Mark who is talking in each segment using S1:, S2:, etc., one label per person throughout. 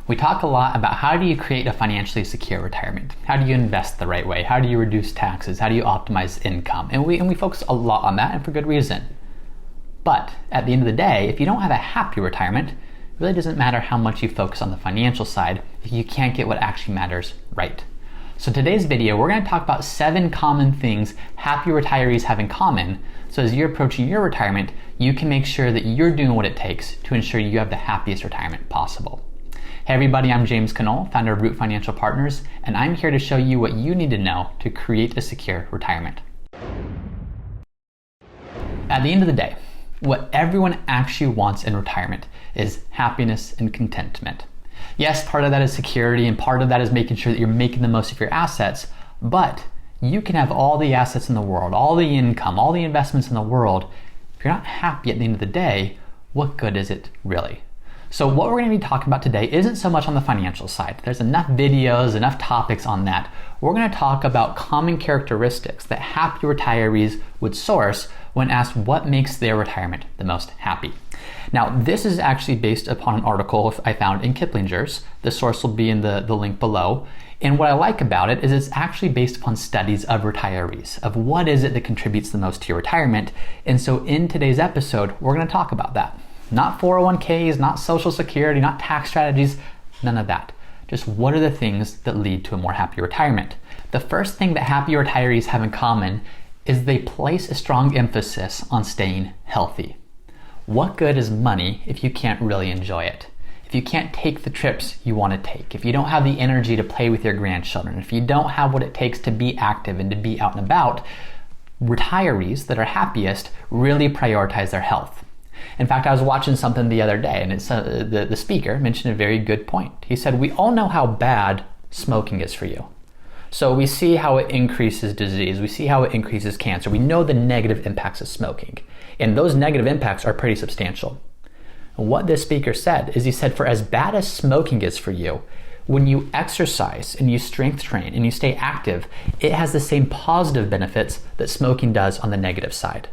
S1: We talk a lot about how do you create a financially secure retirement? How do you invest the right way? How do you reduce taxes? How do you optimize income? And we focus a lot on that, and for good reason. But at the end of the day, if you don't have a happy retirement, it really doesn't matter how much you focus on the financial side if you can't get what actually matters right. So today's video, we're going to talk about 7 common things happy retirees have in common. So as you're approaching your retirement, you can make sure that you're doing what it takes to ensure you have the happiest retirement possible. Hey everybody, I'm James Knoll, founder of Root Financial Partners, and I'm here to show you what you need to know to create a secure retirement. At the end of the day, what everyone actually wants in retirement is happiness and contentment. Yes, part of that is security, and part of that is making sure that you're making the most of your assets, but you can have all the assets in the world, all the income, all the investments in the world. If you're not happy at the end of the day, what good is it really? So what we're going to be talking about today isn't so much on the financial side. There's enough videos, enough topics on that. We're going to talk about common characteristics that happy retirees would source when asked what makes their retirement the most happy. Now, this is actually based upon an article I found in Kiplinger's. The source will be in the link below. And what I like about it is it's actually based upon studies of retirees, of what is it that contributes the most to your retirement. And so in today's episode, we're going to talk about that. Not 401ks, not Social Security, not tax strategies, none of that. Just what are the things that lead to a more happy retirement? The first thing that happy retirees have in common is they place a strong emphasis on staying healthy. What good is money if you can't really enjoy it? If you can't take the trips you want to take, if you don't have the energy to play with your grandchildren, if you don't have what it takes to be active and to be out and about, retirees that are happiest really prioritize their health. In fact, I was watching something the other day, and the speaker mentioned a very good point. He said, we all know how bad smoking is for you. So we see how it increases disease. We see how it increases cancer. We know the negative impacts of smoking. And those negative impacts are pretty substantial. And what this speaker said is he said, for as bad as smoking is for you, when you exercise and you strength train and you stay active, it has the same positive benefits that smoking does on the negative side.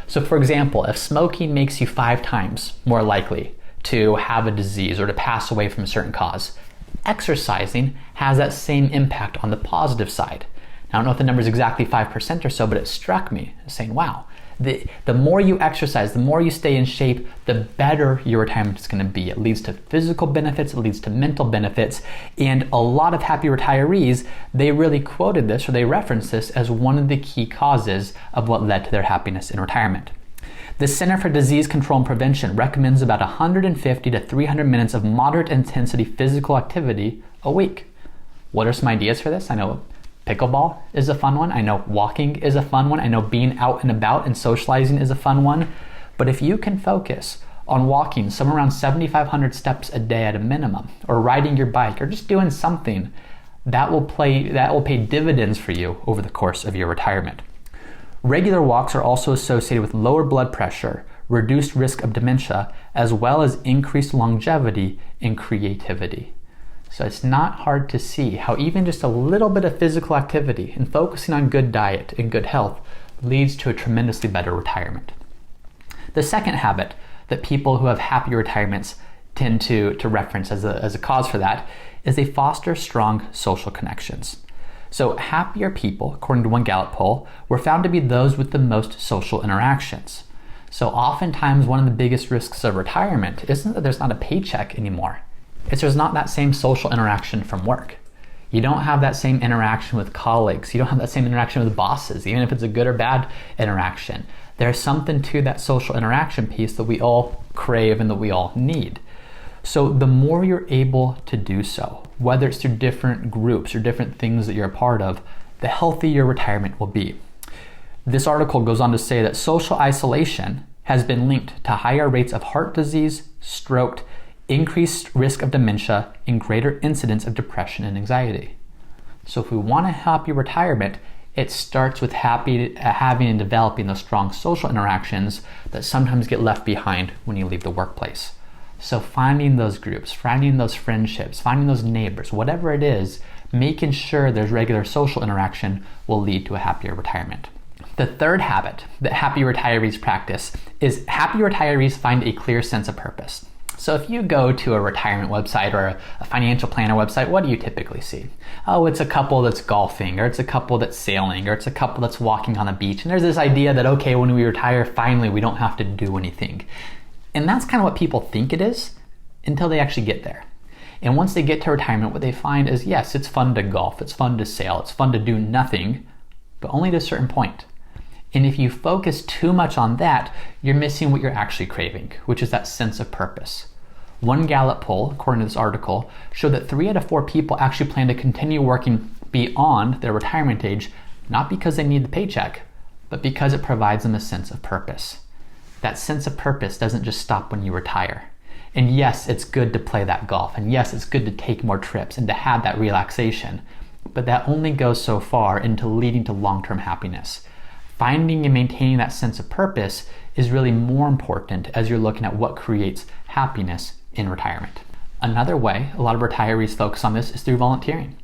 S1: So for example, if smoking makes you 5 times more likely to have a disease or to pass away from a certain cause, exercising has that same impact on the positive side. Now, I don't know if the number is exactly 5% or so, but it struck me saying, wow, the more you exercise, the more you stay in shape, the better your retirement is going to be. It leads to physical benefits, it leads to mental benefits, and a lot of happy retirees, they really quoted this or they referenced this as one of the key causes of what led to their happiness in retirement. The Center for Disease Control and Prevention recommends about 150 to 300 minutes of moderate intensity physical activity a week. What are some ideas for this? I know pickleball is a fun one. I know walking is a fun one. I know being out and about and socializing is a fun one. But if you can focus on walking somewhere around 7,500 steps a day at a minimum, or riding your bike, or just doing something, that will pay dividends for you over the course of your retirement. Regular walks are also associated with lower blood pressure, reduced risk of dementia, as well as increased longevity and creativity. So it's not hard to see how even just a little bit of physical activity and focusing on good diet and good health leads to a tremendously better retirement. The second habit that people who have happy retirements tend to reference as a cause for that is they foster strong social connections. So happier people, according to one Gallup poll, were found to be those with the most social interactions. So oftentimes one of the biggest risks of retirement isn't that there's not a paycheck anymore. It's there's not that same social interaction from work. You don't have that same interaction with colleagues. You don't have that same interaction with bosses, even if it's a good or bad interaction. There's something to that social interaction piece that we all crave and that we all need. So the more you're able to do so, whether it's through different groups or different things that you're a part of, the healthier your retirement will be. This article goes on to say that social isolation has been linked to higher rates of heart disease, stroke, increased risk of dementia, and greater incidence of depression and anxiety. So if we want a happy retirement, it starts with having and developing those strong social interactions that sometimes get left behind when you leave the workplace. So finding those groups, finding those friendships, finding those neighbors, whatever it is, making sure there's regular social interaction will lead to a happier retirement. The third habit that happy retirees practice is happy retirees find a clear sense of purpose. So if you go to a retirement website or a financial planner website, what do you typically see? Oh, it's a couple that's golfing, or it's a couple that's sailing, or it's a couple that's walking on the beach. And there's this idea that, okay, when we retire, finally, we don't have to do anything. And that's kind of what people think it is until they actually get there. And once they get to retirement, what they find is, yes, it's fun to golf, it's fun to sail, it's fun to do nothing, but only to a certain point. And if you focus too much on that, you're missing what you're actually craving, which is that sense of purpose. One Gallup poll, according to this article, showed that 3 out of 4 people actually plan to continue working beyond their retirement age, not because they need the paycheck, but because it provides them a sense of purpose. That sense of purpose doesn't just stop when you retire. And yes, it's good to play that golf, and yes, it's good to take more trips and to have that relaxation, but that only goes so far into leading to long-term happiness. Finding and maintaining that sense of purpose is really more important as you're looking at what creates happiness in retirement. Another way a lot of retirees focus on this is through volunteering.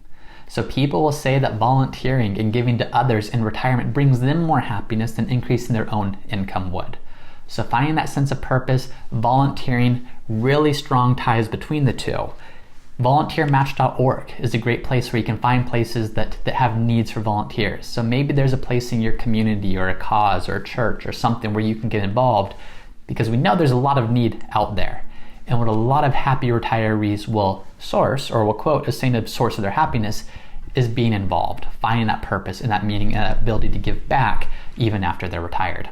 S1: So people will say that volunteering and giving to others in retirement brings them more happiness than increasing their own income would. So finding that sense of purpose, volunteering, really strong ties between the two. Volunteermatch.org is a great place where you can find places that have needs for volunteers. So maybe there's a place in your community or a cause or a church or something where you can get involved, because we know there's a lot of need out there. And what a lot of happy retirees will source, or will quote as saying the source of their happiness, is being involved, finding that purpose and that meaning and that ability to give back even after they're retired.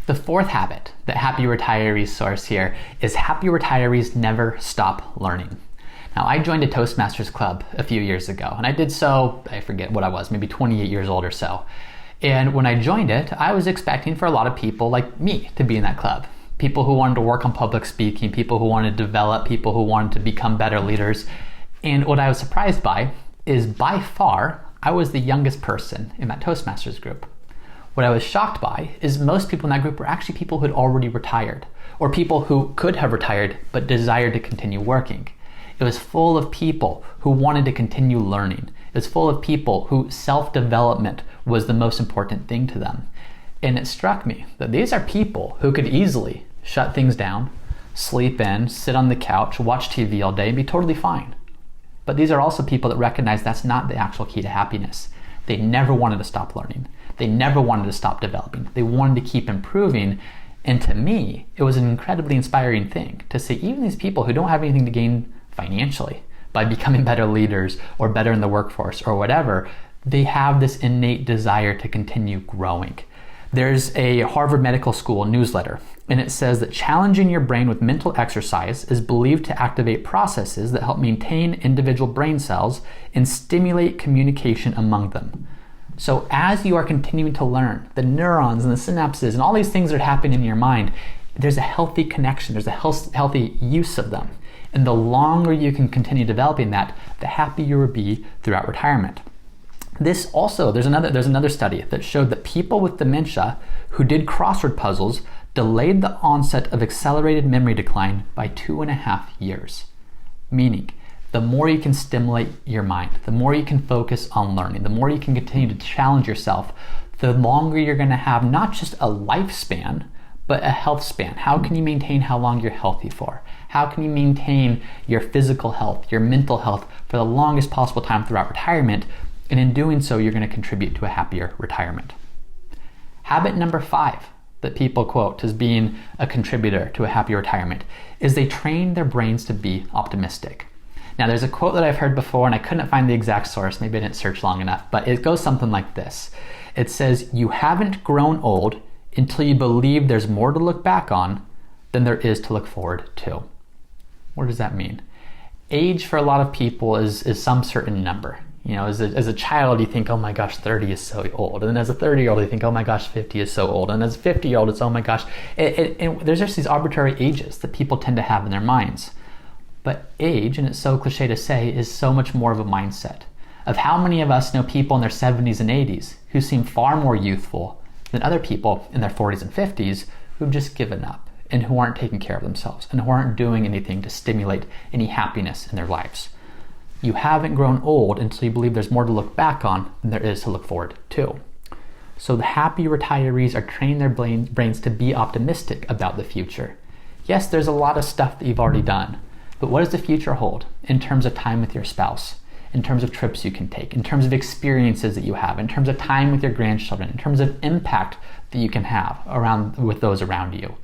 S1: The fourth habit that happy retirees source here is happy retirees never stop learning. Now, I joined a Toastmasters club a few years ago, and I did so, I forget what I was, maybe 28 years old or so. And when I joined it, I was expecting for a lot of people like me to be in that club. People who wanted to work on public speaking, people who wanted to develop, people who wanted to become better leaders. And what I was surprised by is by far, I was the youngest person in that Toastmasters group. What I was shocked by is most people in that group were actually people who had already retired, or people who could have retired but desired to continue working. It was full of people who wanted to continue learning. It was full of people who self-development was the most important thing to them. And it struck me that these are people who could easily shut things down, sleep in, sit on the couch, watch TV all day, and be totally fine. But these are also people that recognize that's not the actual key to happiness. They never wanted to stop learning. They never wanted to stop developing. They wanted to keep improving. And to me, it was an incredibly inspiring thing to see even these people who don't have anything to gain financially by becoming better leaders or better in the workforce or whatever, they have this innate desire to continue growing. There's a Harvard Medical School newsletter, and it says that challenging your brain with mental exercise is believed to activate processes that help maintain individual brain cells and stimulate communication among them. So as you are continuing to learn, the neurons and the synapses and all these things that happen in your mind, there's a healthy connection, there's a healthy use of them. And the longer you can continue developing that, the happier you will be throughout retirement. This also, there's another study that showed that people with dementia who did crossword puzzles delayed the onset of accelerated memory decline by 2.5 years. Meaning, the more you can stimulate your mind, the more you can focus on learning, the more you can continue to challenge yourself, the longer you're going to have not just a lifespan, but a health span. How can you maintain how long you're healthy for? How can you maintain your physical health, your mental health for the longest possible time throughout retirement? And in doing so, you're going to contribute to a happier retirement. Habit number 5 that people quote as being a contributor to a happy retirement is they train their brains to be optimistic. Now, there's a quote that I've heard before, and I couldn't find the exact source. Maybe I didn't search long enough, but it goes something like this. It says, "You haven't grown old until you believe there's more to look back on than there is to look forward to." What does that mean? Age for a lot of people is some certain number. You know, as a child, you think, oh my gosh, 30 is so old. And then as a 30-year-old, you think, oh my gosh, 50 is so old. And as a 50-year-old, it's, oh my gosh. And there's just these arbitrary ages that people tend to have in their minds. But age, and it's so cliche to say, is so much more of a mindset. Of how many of us know people in their 70s and 80s who seem far more youthful than other people in their 40s and 50s who've just given up and who aren't taking care of themselves and who aren't doing anything to stimulate any happiness in their lives. You haven't grown old until you believe there's more to look back on than there is to look forward to. So the happy retirees are training their brains to be optimistic about the future. Yes, there's a lot of stuff that you've already done, but what does the future hold in terms of time with your spouse, in terms of trips you can take, in terms of experiences that you have, in terms of time with your grandchildren, in terms of impact that you can have with those around you?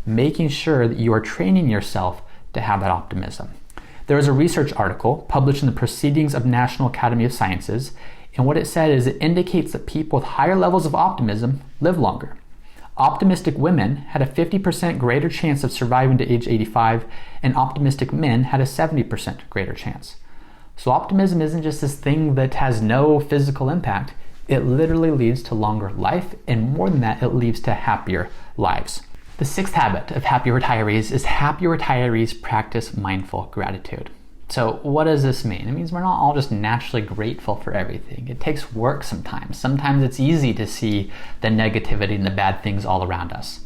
S1: Making sure that you are training yourself to have that optimism. There was a research article published in the Proceedings of National Academy of Sciences, and what it said is it indicates that people with higher levels of optimism live longer. Optimistic women had a 50% greater chance of surviving to age 85, and optimistic men had a 70% greater chance. So optimism isn't just this thing that has no physical impact. It literally leads to longer life, and more than that, it leads to happier lives. The sixth habit of happy retirees is happy retirees practice mindful gratitude. So what does this mean? It means we're not all just naturally grateful for everything. It takes work sometimes. Sometimes it's easy to see the negativity and the bad things all around us.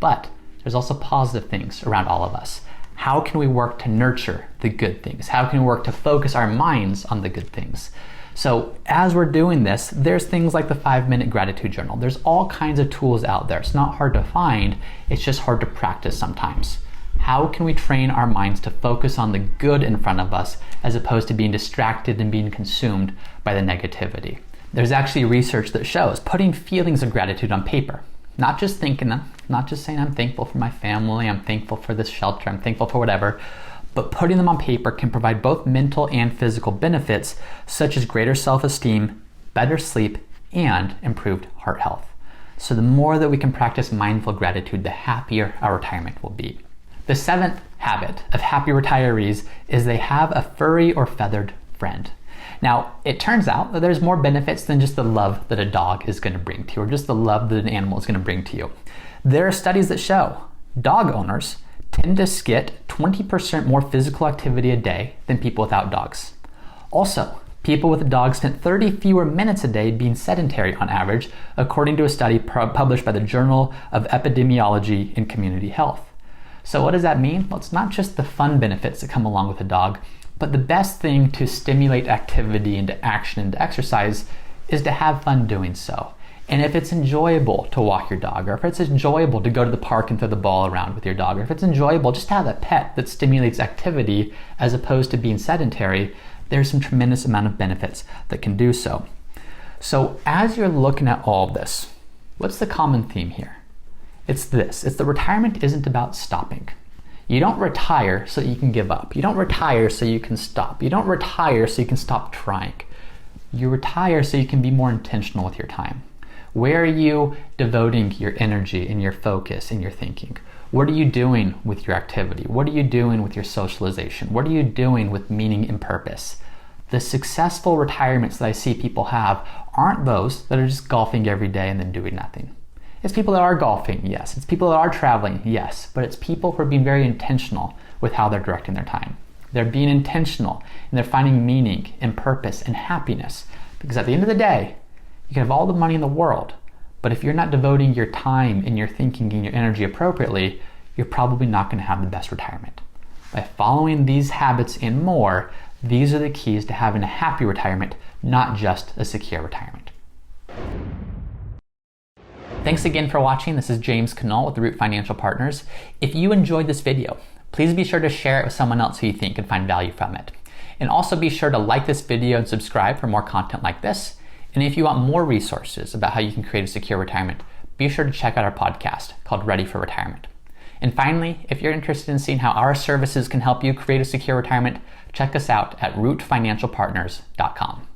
S1: But there's also positive things around all of us. How can we work to nurture the good things? How can we work to focus our minds on the good things? So as we're doing this, there's things like the 5-minute gratitude journal. There's all kinds of tools out there. It's not hard to find, it's just hard to practice sometimes. How can we train our minds to focus on the good in front of us as opposed to being distracted and being consumed by the negativity? There's actually research that shows putting feelings of gratitude on paper, not just thinking them, not just saying I'm thankful for my family, I'm thankful for this shelter, I'm thankful for whatever, but putting them on paper can provide both mental and physical benefits such as greater self-esteem, better sleep, and improved heart health. So the more that we can practice mindful gratitude, the happier our retirement will be. The seventh habit of happy retirees is they have a furry or feathered friend. Now, it turns out that there's more benefits than just the love that a dog is going to bring to you, or just the love that an animal is going to bring to you. There are studies that show dog owners tend to get 20% more physical activity a day than people without dogs. Also, people with dogs spent 30 fewer minutes a day being sedentary on average, according to a study published by the Journal of Epidemiology and Community Health. So what does that mean? Well, it's not just the fun benefits that come along with a dog, but the best thing to stimulate activity into action and exercise is to have fun doing so. And if it's enjoyable to walk your dog, or if it's enjoyable to go to the park and throw the ball around with your dog, or if it's enjoyable just to have a pet that stimulates activity as opposed to being sedentary, there's some tremendous amount of benefits that can do so. So as you're looking at all of this, what's the common theme here? It's this. It's that retirement isn't about stopping. You don't retire so you can give up. You don't retire so you can stop. You don't retire so you can stop trying. You retire so you can be more intentional with your time. Where are you devoting your energy and your focus and your thinking? What are you doing with your activity? What are you doing with your socialization? What are you doing with meaning and purpose? The successful retirements that I see people have aren't those that are just golfing every day and then doing nothing. It's people that are golfing, yes. It's people that are traveling, yes. But it's people who are being very intentional with how they're directing their time. They're being intentional and they're finding meaning and purpose and happiness. Because at the end of the day, you can have all the money in the world, but if you're not devoting your time and your thinking and your energy appropriately, you're probably not going to have the best retirement. By following these habits and more, these are the keys to having a happy retirement, not just a secure retirement. Thanks again for watching. This is James Canal with the Root Financial Partners. If you enjoyed this video, please be sure to share it with someone else who you think can find value from it. And also be sure to like this video and subscribe for more content like this. And if you want more resources about how you can create a secure retirement, be sure to check out our podcast called Ready for Retirement. And finally, if you're interested in seeing how our services can help you create a secure retirement, check us out at rootfinancialpartners.com.